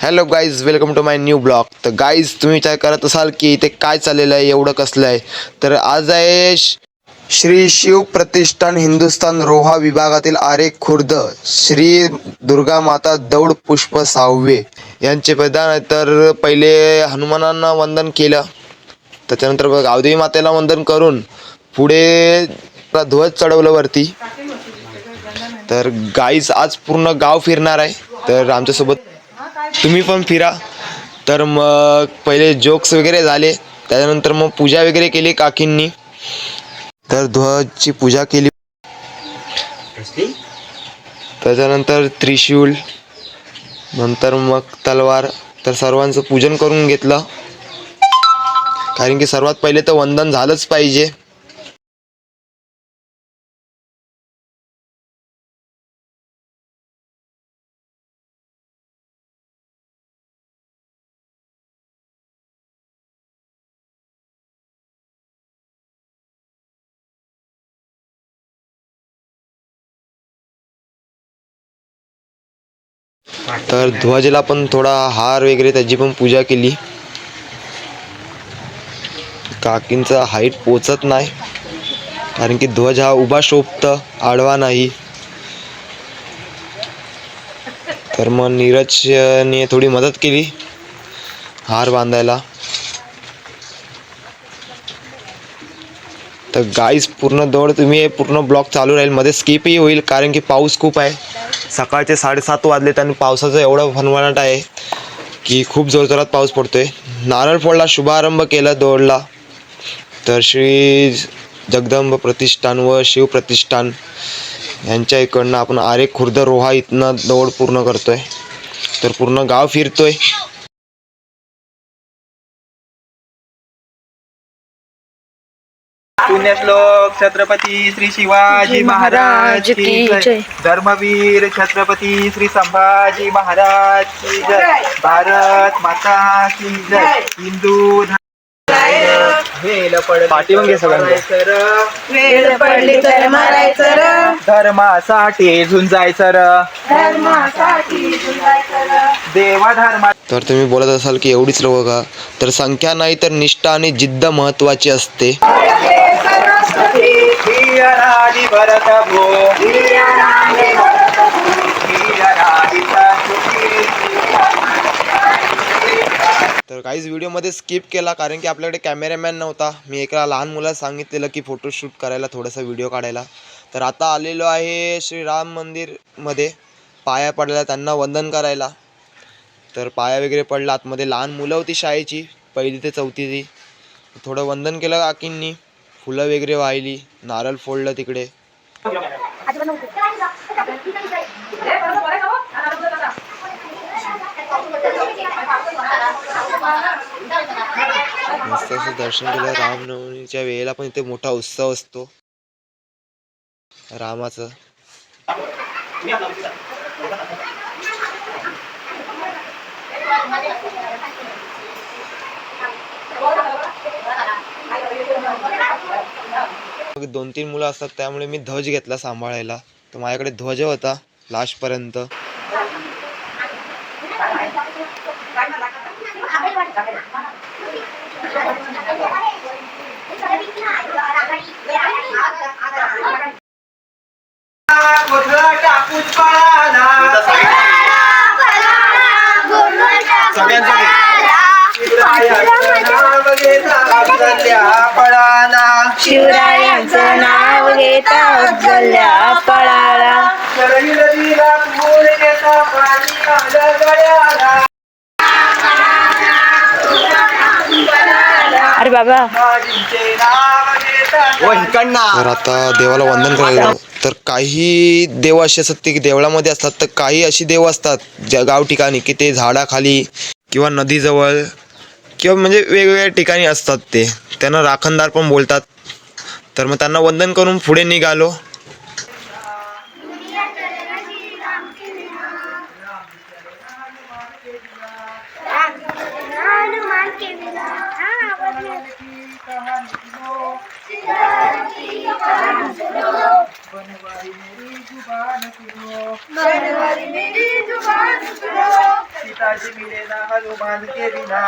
Hello guys, welcome to my new blog. तर guys, तुम्ही विचार करत असाल की इथे काय चाललेलं आहे, एवढं कसलं आहे. तर आज आहे श्री शिव प्रतिष्ठान हिंदुस्थान रोहा विभागातील आरे खुर्द श्री दुर्गा माता दौड पुष्प 6वे यांचे प्रधान आहे. तर पहिले हनुमानांना वंदन केलं, त्याच्यानंतर गावदेवी मातेला वंदन करून पुढे ध्वज चढवलं वरती. तर गाईज आज पूर्ण गाव फिरणार आहे, तर आमच्यासोबत तुम्ही पण फिरा. तर मग पहिले जोक्स वगैरे झाले, त्याच्यानंतर मग पूजा वगैरे केली काकींनी. तर ध्वजची पूजा केली, त्याच्यानंतर त्रिशूल, नंतर मग तलवार. तर सर्वांचं पूजन करून घेतलं, कारण की सर्वात पहिले तर वंदन झालंच पाहिजे. तर ध्वजला पण थोडा हार वगैरे त्याची पण पूजा केली. काकींचा हाईट पोचत नाही, कारण की ध्वज हा उभा शोभतं, आडवा नाही. तर मग नीरजने थोडी मदत केली हार बांधायला. तर गाईज, पूर्ण दौड तुम्ही पूर्ण ब्लॉक चालू राहील, मध्ये स्किपही होईल कारण की पाऊस खूप आहे. सकाळचे 7:30 वाजलेत आणि पावसाचं एवढं भनभनाट आहे की खूप जोरजोरात पाऊस पडतोय. नारळ फोडला, शुभारंभ केला दौडला. तर श्री जगदंब प्रतिष्ठान व शिव प्रतिष्ठान यांच्या इकडनं आपण आरे खुर्द रोहा इथनं दौड पूर्ण करतोय. तर पूर्ण गाव फिरतोय. पुण्यश्लोक छत्रपती श्री शिवाजी महाराज की जय. धर्मवीर छत्रपती श्री संभाजी महाराज की जय. भारत माता की जय. हिंदू पाठी मग वेळ पडली तर मारायचं र, धर्मासाठी झुंजायचं र, देवा धर्मा. तर तुम्ही बोलत असाल की एवढीच लोक का, तर संख्या नाही तर निष्ठा आणि जिद्द महत्त्वाची असते. तर काहीच व्हिडिओमध्ये स्किप केला, कारण की आपल्याकडे कॅमेरामॅन नव्हता. मी एका लहान मुलाला सांगितलेलं की फोटोशूट करायला, थोडासा व्हिडिओ काढायला. तर आता आलेलो आहे श्रीराम मंदिरमध्ये पाया पडायला, त्यांना वंदन करायला. तर पाया वगैरे पडला. आतमध्ये लहान मुलं होती शाळेची, 1ली ते 4थीची. थोडं वंदन केलं काकींनी, फुलं वगैरे वाहिली, नारळ फोडलं तिकडे. मस्त असं दर्शन केलं. रामनवमीच्या वेळेला पण इथे मोठा उत्सव असतो रामाचा. मग 2-3 मुलं असतात, त्यामुळे मी ध्वज घेतला सांभाळायला. तर माझ्याकडे ध्वज होता लास्टपर्यंत. शिवरायांचं नाव घेता अफजल्या पळाला. अरे बाबा, तर आता देवाला वंदन करायला. तर काही देव असे असतात की देवळामध्ये असतात, तर काही अशी देव असतात ज्या गाव ठिकाणी की ते झाडाखाली किंवा नदीजवळ किंवा म्हणजे वेगवेगळ्या ठिकाणी असतात. ते त्यांना राखणदार पण बोलतात. तर मग त्यांना वंदन करून पुढे निघालो. बनवारी मेरी जुबान सुनो, सीताजी मिले ना हनुमान के बिना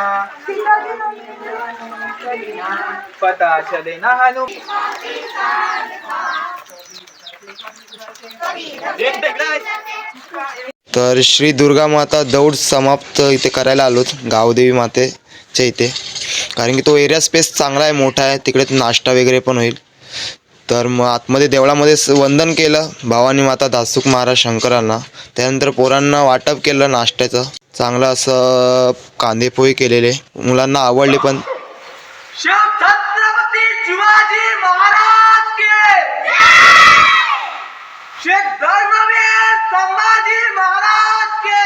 पता चले ना तर श्री दुर्गा माता दौड समाप्त इथे करायला आलोत गावदेवी मातेच्या इथे, कारण की तो एरिया स्पेस चांगला आहे, मोठा आहे, तिकडे नाश्ता वगैरे पण होईल. तर मग आतमध्ये देवळामध्ये वंदन केलं भवानी माता दासुक महाराज शंकरांना. त्यानंतर पोरांना वाटप केलं नाश्त्याचं, चांगलं असं कांदे पोहे केलेले, मुलांना आवडले पण. छत्रपती शिवाजी महाराज के धर्मवीर संभाजी महाराज के